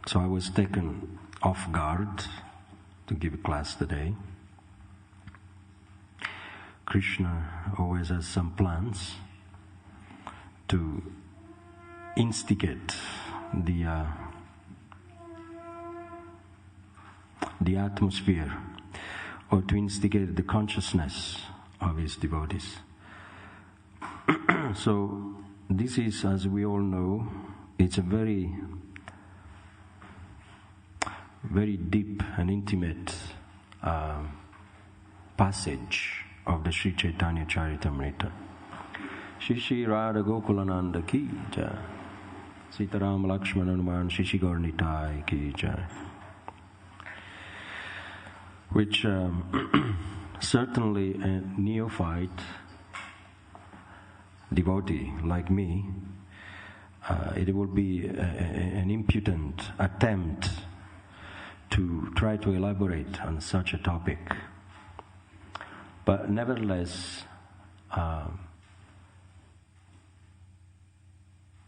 So I was taken off guard to give a class today. Krishna always has some plans to instigate the atmosphere, or to instigate the consciousness of his devotees. So this is, as we all know, it's a very, very deep and intimate passage of the Sri Chaitanya Charitamrita. Shri Shri Radha Gokulananda ki jai, Sitaram Lakshmana Hanuman Shishi Gaurnitai ki jai. Which certainly a neophyte devotee like me, it would be an impudent attempt to try to elaborate on such a topic. But nevertheless,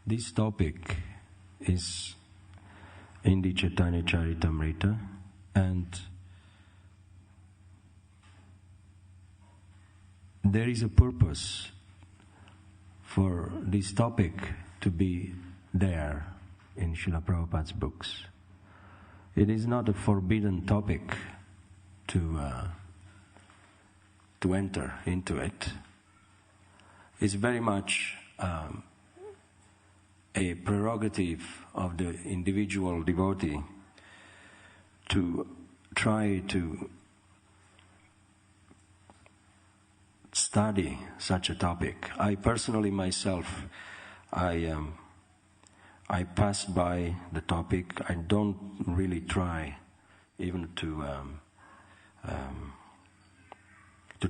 this topic is in the Chaitanya Charitamrita, and there is a purpose for this topic to be there in Srila Prabhupada's books. It is not a forbidden topic to enter into it. It's very much a prerogative of the individual devotee to try to study such a topic. I personally myself, I passed by the topic. I don't really try even to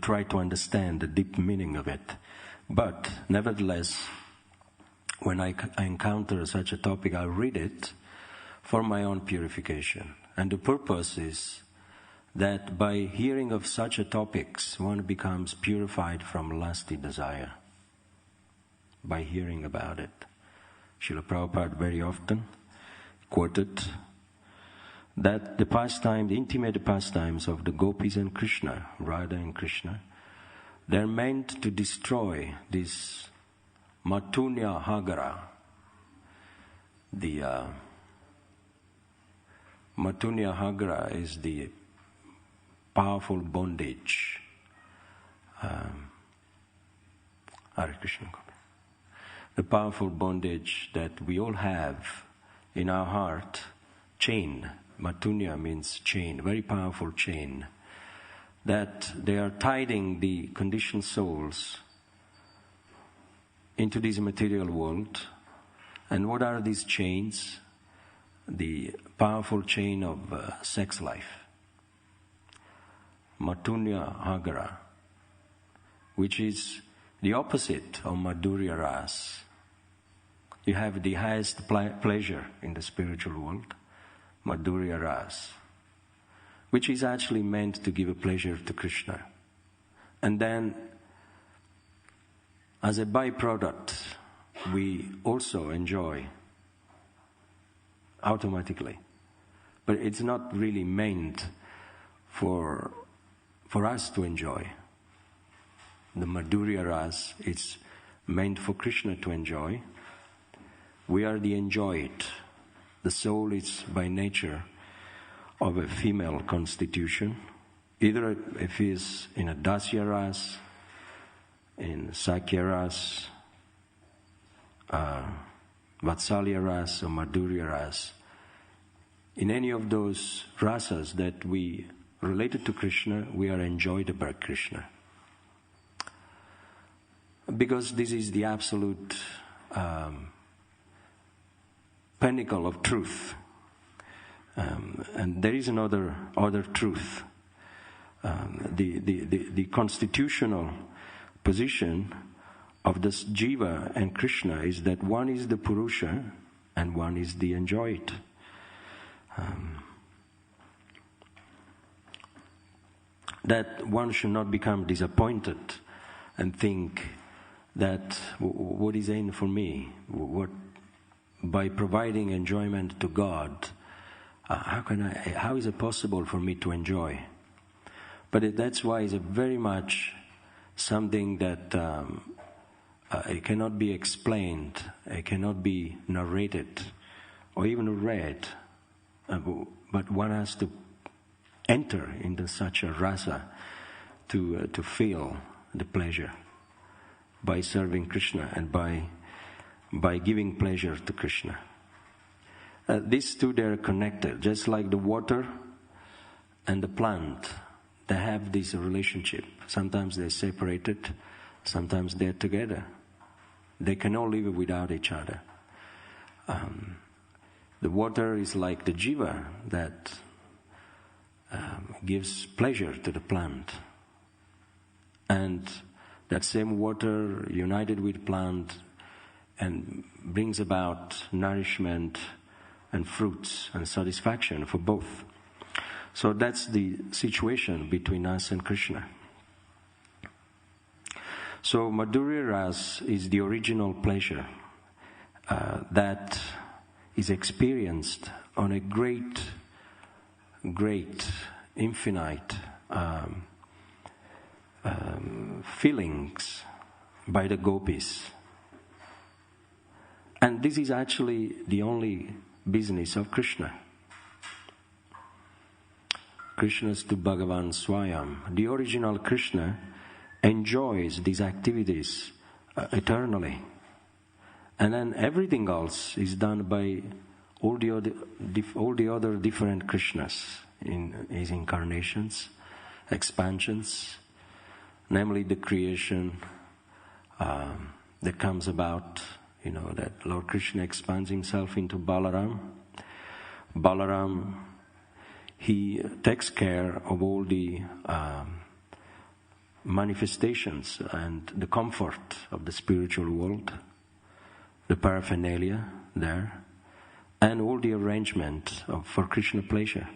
try to understand the deep meaning of it. But nevertheless, when I encounter such a topic, I read it for my own purification. And the purpose is that by hearing of such a topics, one becomes purified from lusty desire. By hearing about it. Srila Prabhupada very often quoted that the pastime, the intimate pastimes of the gopis and Krishna, Radha and Krishna, they're meant to destroy this Matunya Hagara. The Matunya Hagara is the powerful bondage. Hare Krishna. The powerful bondage that we all have in our heart, chain. Matunya means chain, very powerful chain. That they are tiding the conditioned souls into this material world. And what are these chains? The powerful chain of sex life. Matunya Hagara, which is the opposite of Madhurya Ras. You have the highest pleasure in the spiritual world, Madhurya Ras, which is actually meant to give a pleasure to Krishna. And then, as a byproduct, we also enjoy automatically. But it's not really meant for us to enjoy. The Madhurya Ras, it's meant for Krishna to enjoy. We are the enjoyed. The soul is by nature of a female constitution. Either if he is in a Dasya Ras, in Sakya Ras, Vatsalya Ras or Madhurya Ras. In any of those rasas that we related to Krishna, we are enjoyed by Krishna. Because this is the absolute pinnacle of truth. And there is another truth. The constitutional position of this Jiva and Krishna is that one is the Purusha and one is the enjoyed. That one should not become disappointed and think that what is in for me? What, by providing enjoyment to God, how is it possible for me to enjoy? But that's why it's very much something that it cannot be explained, it cannot be narrated, or even read. But one has to enter into such a rasa to feel the pleasure by serving Krishna and by giving pleasure to Krishna. These two, they're connected, just like the water and the plant. They have this relationship. Sometimes they're separated, sometimes they're together. They cannot live without each other. The water is like the jiva that gives pleasure to the plant. And that same water united with plant and brings about nourishment and fruits and satisfaction for both. So that's the situation between us and Krishna. So Madhurya Ras is the original pleasure that is experienced on a great, infinite feelings by the gopis. And this is actually the only business of Krishna. Krishna's to Bhagavan Swayam. The original Krishna enjoys these activities eternally. And then everything else is done by all the other different Krishnas in his incarnations, expansions, namely the creation that comes about, that Lord Krishna expands himself into Balaram. Balaram, he takes care of all the manifestations and the comfort of the spiritual world, the paraphernalia there, and all the arrangement for Krishna pleasure.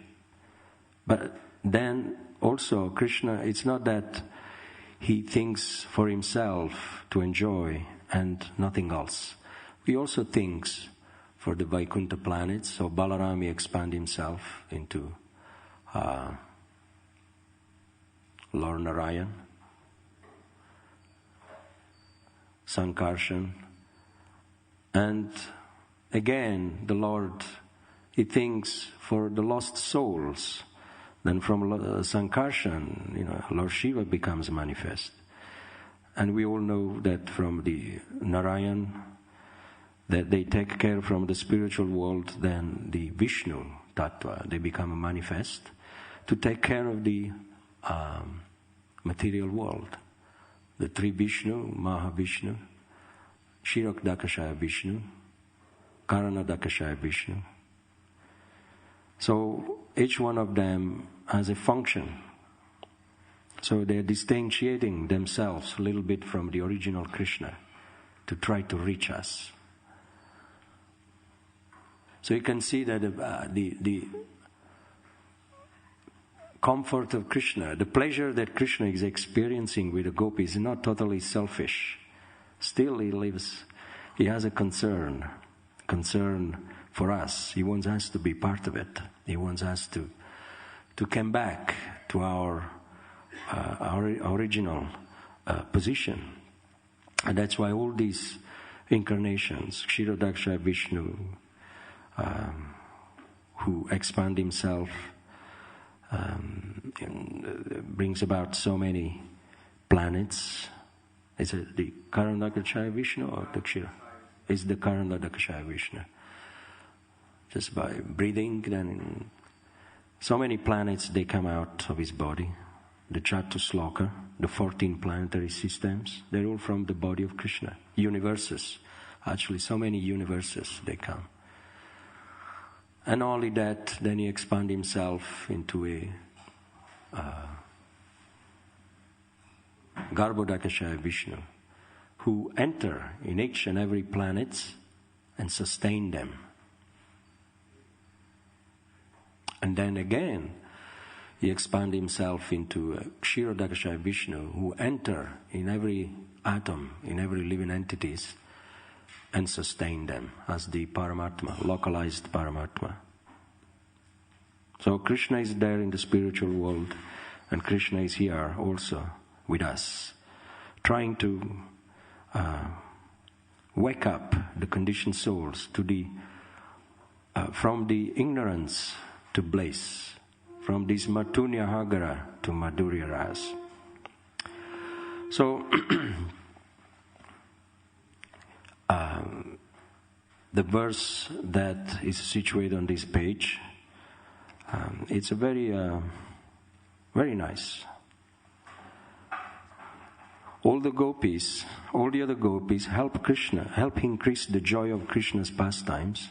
But then also Krishna, it's not that he thinks for himself to enjoy and nothing else. He also thinks for the Vaikuntha planets. So Balaram, he expands himself into Lord Narayan, Sankarshan, and again the Lord, he thinks for the lost souls. Then from Sankarshan, Lord Shiva becomes manifest. And we all know that from the Narayan, that they take care from the spiritual world, then the Vishnu Tattva, they become manifest to take care of the material world. The three Vishnu, Mahavishnu, Shirakdakashaya Vishnu, Karanadakashaya Vishnu. So each one of them has a function. So they're distanciating themselves a little bit from the original Krishna to try to reach us. So you can see that the comfort of Krishna, the pleasure that Krishna is experiencing with the gopis is not totally selfish. Still he has a concern for us. He wants us to be part of it. He wants us to come back to our original position. And that's why all these incarnations, Kshirodaksha Vishnu, who expand himself, and brings about so many planets. Is it the Karanadakashaya Vishnu or the Kshira? It's the Karanadakashaya Vishnu. Just by breathing, then so many planets, they come out of his body. The Chatusloka, the 14 planetary systems, they're all from the body of Krishna. Universes, actually so many universes, they come. And not only that, then he expands himself into a Garbhodakashaya Vishnu, who enter in each and every planet and sustain them. And then again, he expands himself into Kshirodakashaya Vishnu, who enter in every atom, in every living entities, and sustain them as the Paramatma, localized Paramatma. So Krishna is there in the spiritual world, and Krishna is here also with us, trying to wake up the conditioned souls to from the ignorance to bliss, from this Matunya Hagara to Madhurya Ras. So, the verse that is situated on this page, it's a very nice. All the other gopis help Krishna, help increase the joy of Krishna's pastimes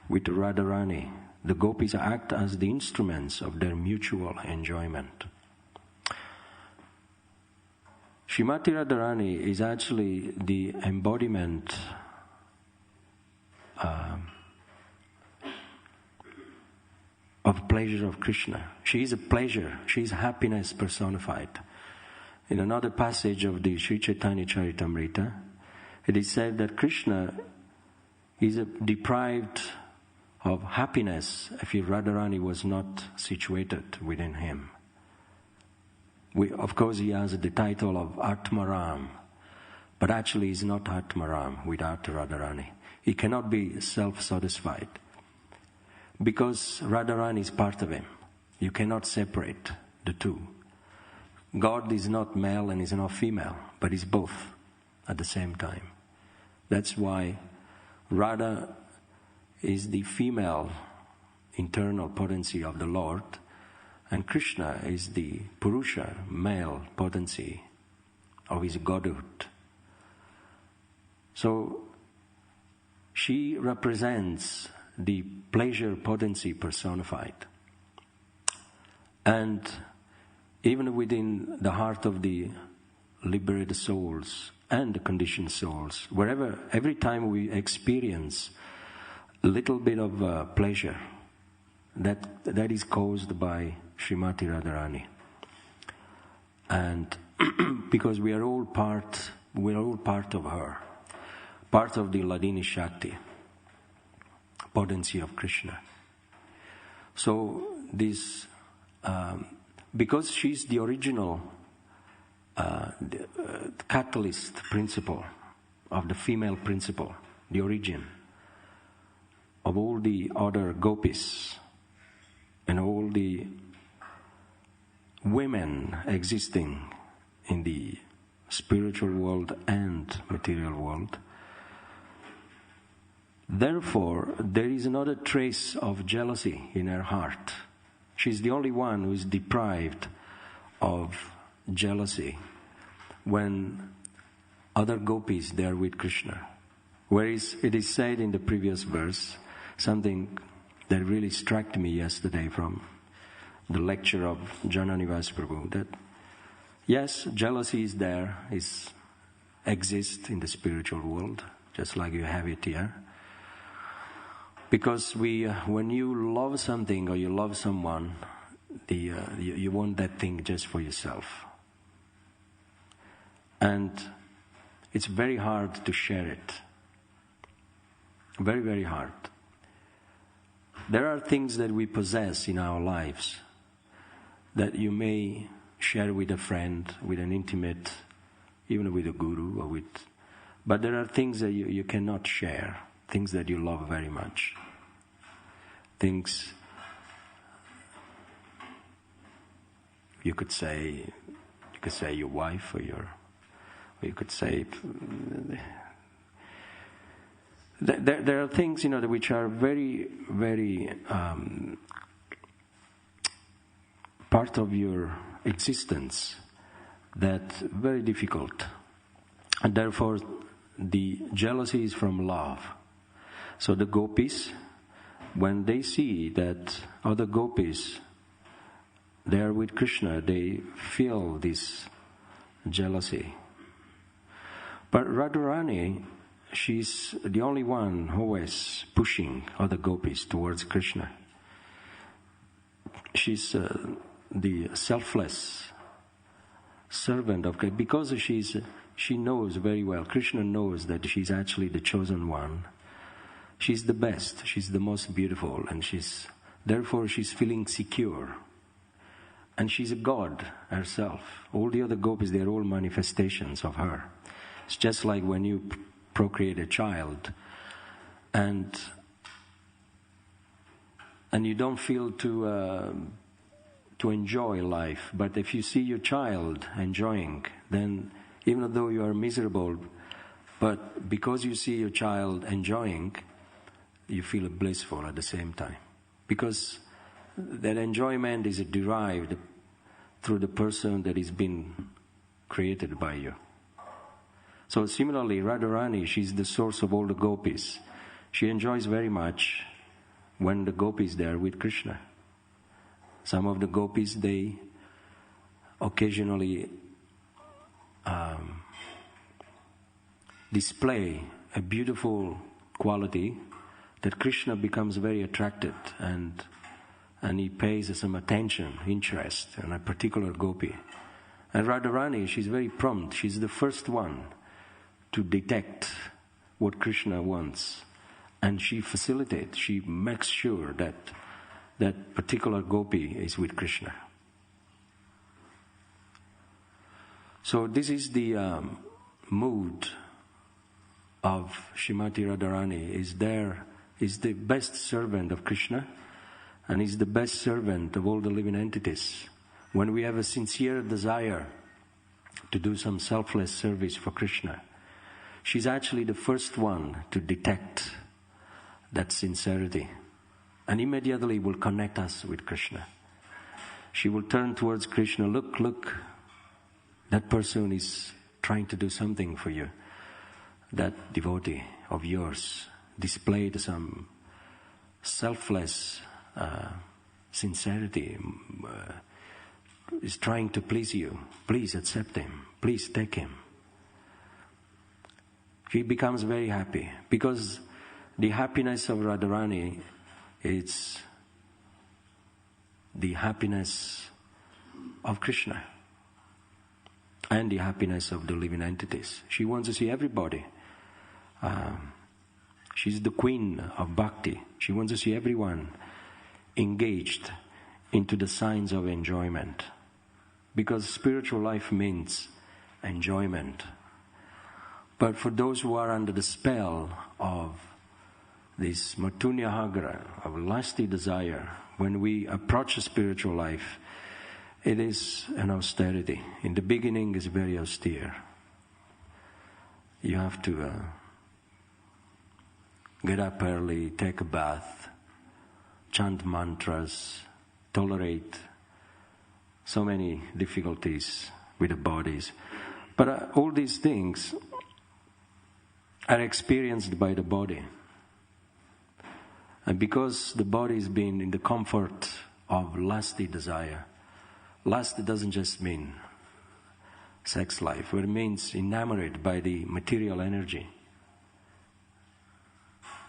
with Radharani. The gopis act as the instruments of their mutual enjoyment. Srimati Radharani is actually the embodiment of pleasure of Krishna. She is a pleasure, she is happiness personified. In another passage of the Sri Chaitanya Charitamrita, it is said that Krishna is deprived of happiness if Radharani was not situated within him. Of course, he has the title of Atmaram, but actually he's not Atmaram without Radharani. He cannot be self-satisfied because Radharani is part of him. You cannot separate the two. God is not male and is not female, but is both at the same time. That's why Radha is the female internal potency of the Lord, and Krishna is the Purusha, male potency of his godhood. So she represents the pleasure potency personified. And even within the heart of the liberated souls and the conditioned souls, every time we experience a little bit of pleasure, that is caused by Srimati Radharani. And because we are all part of her, part of the Ladini Shakti, potency of Krishna. So this, because she's the original catalyst principle of the female principle, the origin of all the other gopis and all the women existing in the spiritual world and material world. Therefore, there is another trace of jealousy in her heart. She's the only one who is deprived of jealousy when other gopis they are with Krishna. Whereas it is said in the previous verse, something that really struck me yesterday from the lecture of Jananivas Prabhu, that yes, jealousy is there, exists in the spiritual world, just like you have it here. Because when you love something or you love someone, you want that thing just for yourself. And it's very hard to share it. Very, very hard. There are things that we possess in our lives that you may share with a friend, with an intimate, even with a guru, but there are things that you cannot share, things that you love very much. Things you could say your wife, or you could say there are things which are very, very part of your existence, that very difficult, and therefore the jealousy is from love. So the gopis, when they see that other gopis they are with Krishna, they feel this jealousy. But Radharani, she's the only one who is pushing other gopis towards Krishna. She's the selfless servant of Krishna, because she knows very well, Krishna knows that she's actually the chosen one. She's the best, she's the most beautiful, and she's Therefore, she's feeling secure. And she's a god herself. All the other gopis, they're all manifestations of her. It's just like when you procreate a child and you don't feel to enjoy life. But if you see your child enjoying, then even though you are miserable, but because you see your child enjoying, you feel blissful at the same time. Because that enjoyment is derived through the person that is being created by you. So similarly, Radharani, she's the source of all the gopis. She enjoys very much when the gopis is there with Krishna. Some of the gopis, they occasionally display a beautiful quality that Krishna becomes very attracted and he pays some attention, interest in a particular gopi. And Radharani, she's very prompt. She's the first one to detect what Krishna wants. And she facilitates, she makes sure that that particular gopi is with Krishna. So this is the mood of Srimati Radharani. Is the best servant of Krishna, and is the best servant of all the living entities. When we have a sincere desire to do some selfless service for Krishna, she's actually the first one to detect that sincerity and immediately will connect us with Krishna. She will turn towards Krishna, look, that person is trying to do something for you. That devotee of yours displayed some selfless sincerity, is trying to please you. Please accept him. Please take him. He becomes very happy because the happiness of Radharani is the happiness of Krishna and the happiness of the living entities. She wants to see everybody. She's the queen of bhakti. She wants to see everyone engaged into the signs of enjoyment. Because spiritual life means enjoyment. But for those who are under the spell of this matunyahagra, of lusty desire, when we approach a spiritual life, it is an austerity. In the beginning, it's very austere. You have to get up early, take a bath, chant mantras, tolerate so many difficulties with the bodies. But all these things are experienced by the body. And because the body is being in the comfort of lusty desire, lust doesn't just mean sex life, but it means enamored by the material energy,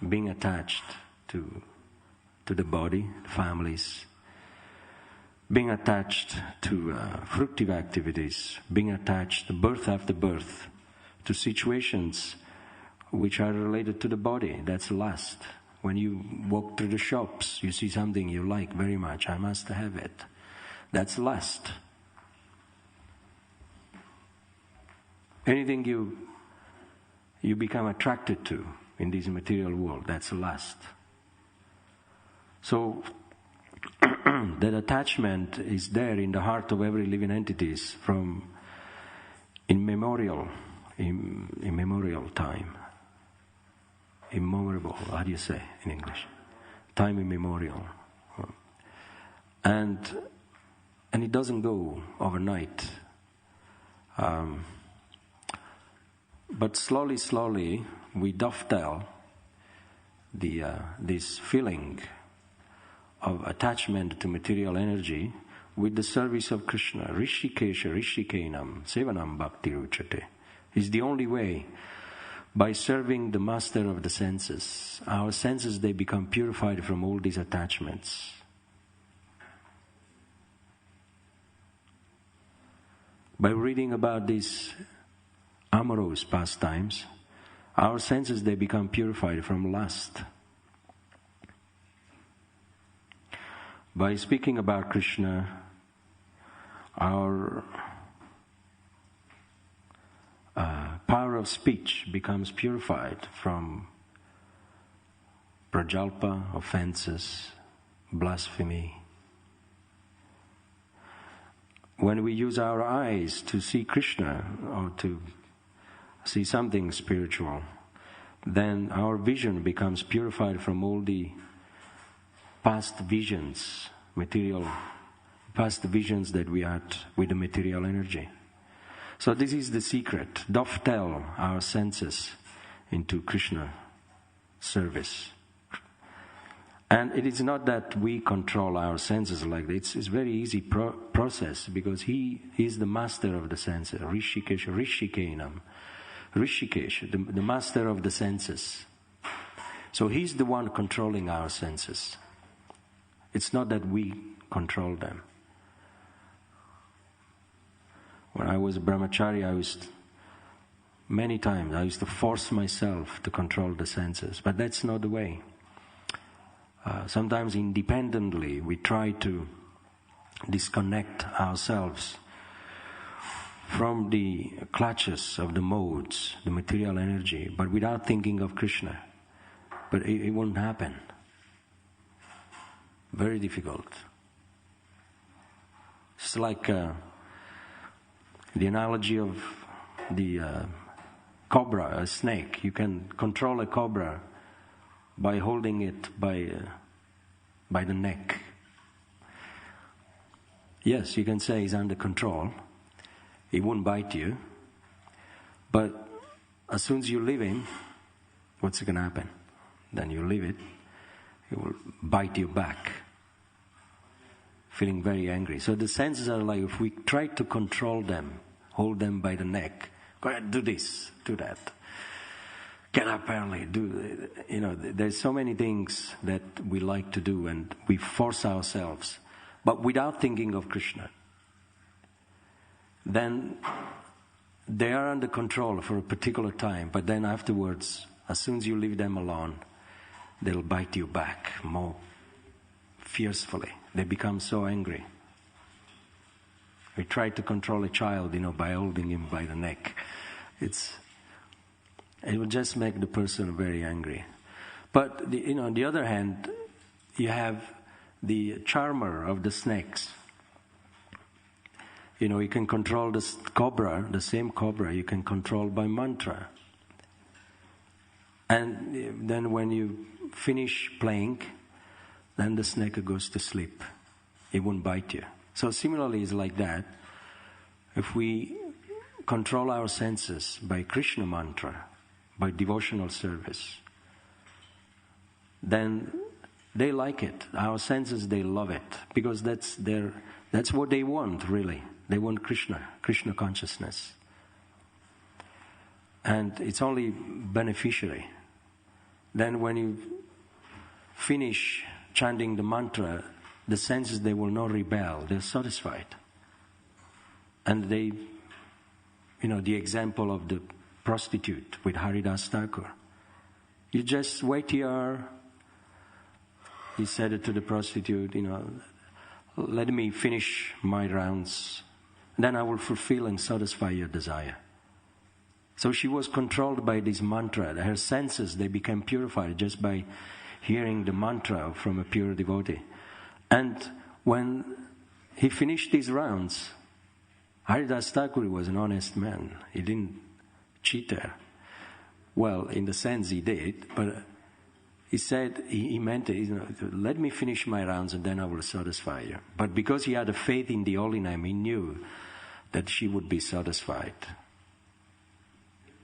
being attached to the body, families, being attached to fruitive activities, being attached birth after birth to situations which are related to the body. That's lust. When you walk through the shops, you see something you like very much, I must have it. That's lust. Anything you become attracted to in this material world, that's lust. So that attachment is there in the heart of every living entities from immemorial time. Immemorable, how do you say in English? Time immemorial. And it doesn't go overnight. But slowly, we dovetail this feeling of attachment to material energy with the service of Krishna. Rishikesha Rishikenam Sevanam Bhakti Ruchate is the only way. By serving the master of the senses, our senses, they become purified from all these attachments. By reading about these amorous pastimes, our senses, they become purified from lust. by speaking about Krishna, our power of speech becomes purified from prajalpa, offenses, blasphemy. When we use our eyes to see Krishna or to see something spiritual, then our vision becomes purified from all the past visions, past visions that we had with the material energy. So this is the secret. Dovetail our senses into Krishna service. And it is not that we control our senses like that. It's a very easy process because he is the master of the senses. Rishikenam. Rishikesh, the master of the senses. So he's the one controlling our senses. It's not that we control them. When I was a brahmachari, many times I used to force myself to control the senses, but that's not the way. Sometimes independently we try to disconnect ourselves from the clutches of the modes, the material energy, but without thinking of Krishna. But it won't happen. Very difficult. It's like the analogy of the cobra, a snake. You can control a cobra by holding it by the neck. Yes, you can say he's under control. He won't bite you. But as soon as you leave him, what's going to happen? Then you leave it, he will bite you back, feeling very angry. So the senses are like, if we try to control them, hold them by the neck, go ahead, do this, do that, get up early, there's so many things that we like to do and we force ourselves, but without thinking of Krishna. Then they are under control for a particular time, but then afterwards, as soon as you leave them alone, they'll bite you back more fiercely. They become so angry. We try to control a child, by holding him by the neck. It will just make the person very angry. But on the other hand, you have the charmer of the snakes. You can control the cobra, the same cobra, you can control by mantra. And then when you finish playing, then the snake goes to sleep. It won't bite you. So similarly, it's like that. If we control our senses by Krishna mantra, by devotional service, then they like it. Our senses, they love it. Because that's what they want, really. They want Krishna consciousness. And it's only beneficiary. Then when you finish chanting the mantra, the senses, they will not rebel. They're satisfied. And the example of the prostitute with Haridas Thakur. You just wait here. He said it to the prostitute, let me finish my rounds. Then I will fulfill and satisfy your desire. So she was controlled by this mantra. Her senses, they became purified just by hearing the mantra from a pure devotee. And when he finished his rounds, Haridas Thakur was an honest man. He didn't cheat her. Well, in the sense he did, but he said, he meant it, let me finish my rounds and then I will satisfy you. But because he had a faith in the holy name, he knew that she would be satisfied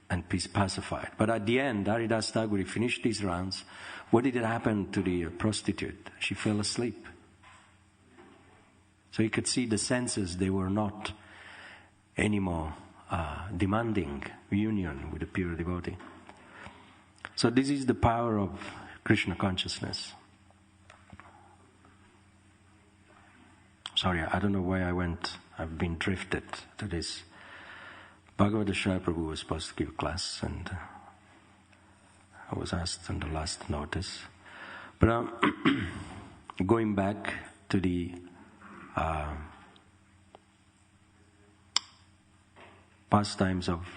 and pacified. But at the end, Haridas Thakur finished his rounds. What did happen to the prostitute? She fell asleep. So you could see the senses, they were not anymore demanding union with a pure devotee. So this is the power of Krishna consciousness. Sorry, I don't know why I've been drifted to this. Bhagavad Shai Prabhu was supposed to give class and I was asked on the last notice. But going back to the pastimes of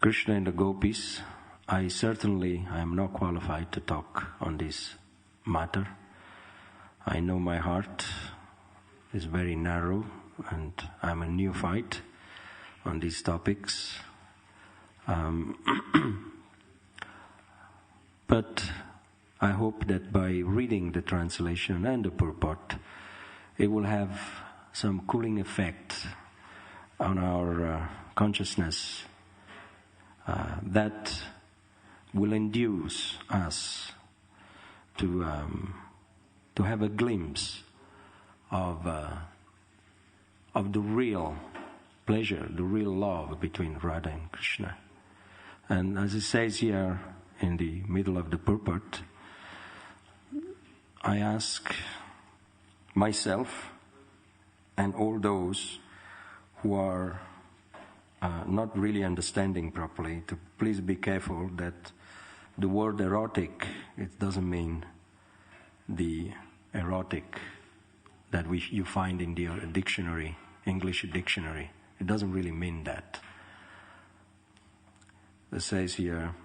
Krishna and the gopis, I am not qualified to talk on this matter. I know my heart is very narrow and I'm a neophyte on these topics. But I hope that by reading the translation and the purport, it will have some cooling effect on our consciousness that will induce us to have a glimpse of the real pleasure, the real love between Radha and Krishna. And as it says here in the middle of the purport, I ask myself and all those who are not really understanding properly to please be careful that the word erotic, it doesn't mean the erotic that you find in the dictionary, English dictionary. It doesn't really mean that. It says here,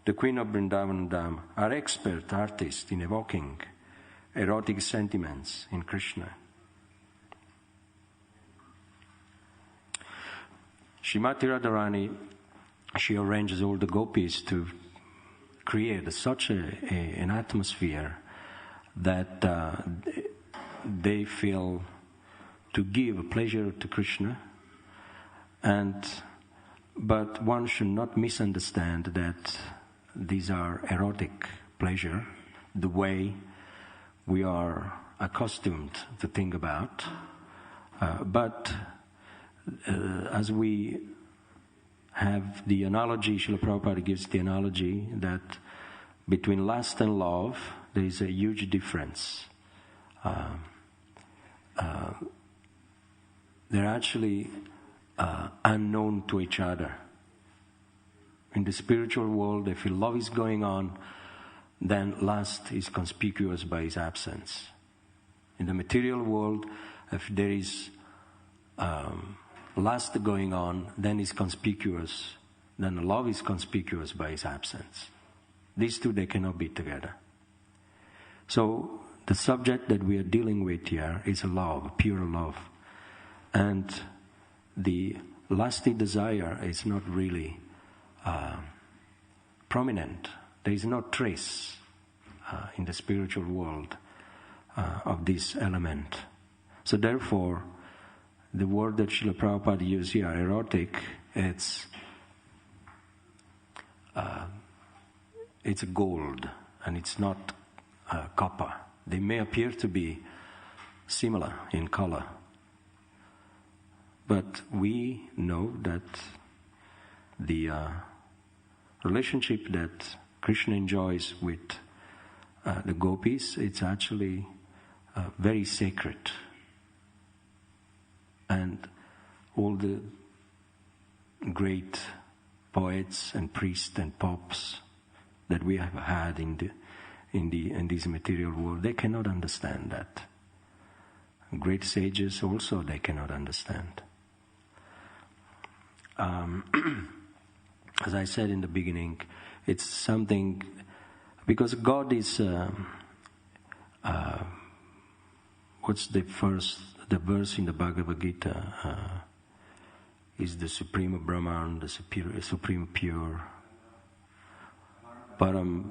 the Queen of Vrindavan Dham are expert artists in evoking erotic sentiments in Krishna. Srimati Radharani, she arranges all the gopis to create such an atmosphere that they feel to give pleasure to Krishna, but one should not misunderstand that these are erotic pleasure, the way we are accustomed to think about. But as we have the analogy, Srila Prabhupada gives the analogy that between lust and love, there is a huge difference. They're actually unknown to each other. In the spiritual world, if love is going on, then lust is conspicuous by its absence. In the material world, if there is lust going on, then it's conspicuous. Then love is conspicuous by its absence. These two, they cannot be together. So the subject that we are dealing with here is love, pure love. And the lusty desire is not really prominent. There is no trace in the spiritual world of this element. So therefore, the word that Srila Prabhupada used here, erotic, it's gold and it's not copper. They may appear to be similar in color, but we know that the relationship that Krishna enjoys with the gopis, it's actually very sacred. And all the great poets and priests and popes that we have had in this material world, they cannot understand that. Great sages also, they cannot understand. As I said in the beginning, it's something, because God is, what's the verse in the Bhagavad Gita, is the Supreme Brahman, the Supreme Pure, Param.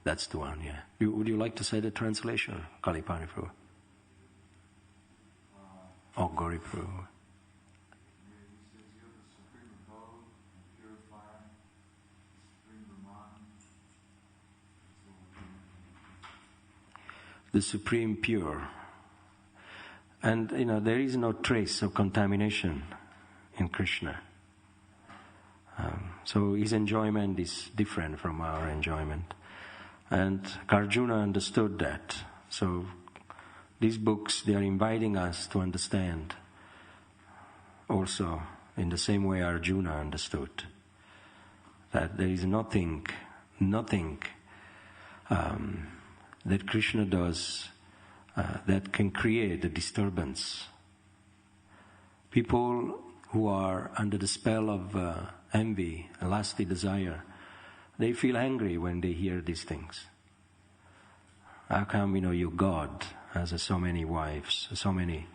That's the one, yeah. Would you like to say the translation, Kalipani Prabhu? Oh, Gauri Prabhu. The Supreme Pure. And, there is no trace of contamination in Krishna. So his enjoyment is different from our enjoyment. And Karjuna understood that. So these books, they are inviting us to understand also in the same way Arjuna understood, that there is nothing that Krishna does that can create a disturbance. People who are under the spell of envy, lusty desire, they feel angry when they hear these things. How come, your God has so many wives, so many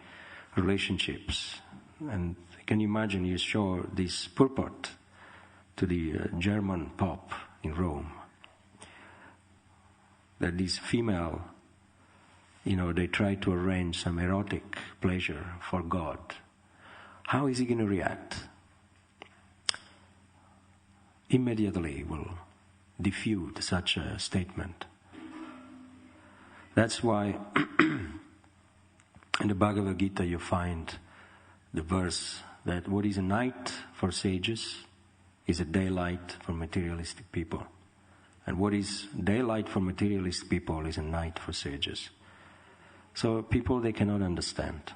relationships? And can you imagine you show this purport to the German Pope in Rome, that this female, they try to arrange some erotic pleasure for God. How is he going to react? Immediately will defute such a statement. That's why in the Bhagavad Gita you find the verse that what is a night for sages is a daylight for materialistic people. And what is daylight for materialistic people is a night for sages. So people, they cannot understand.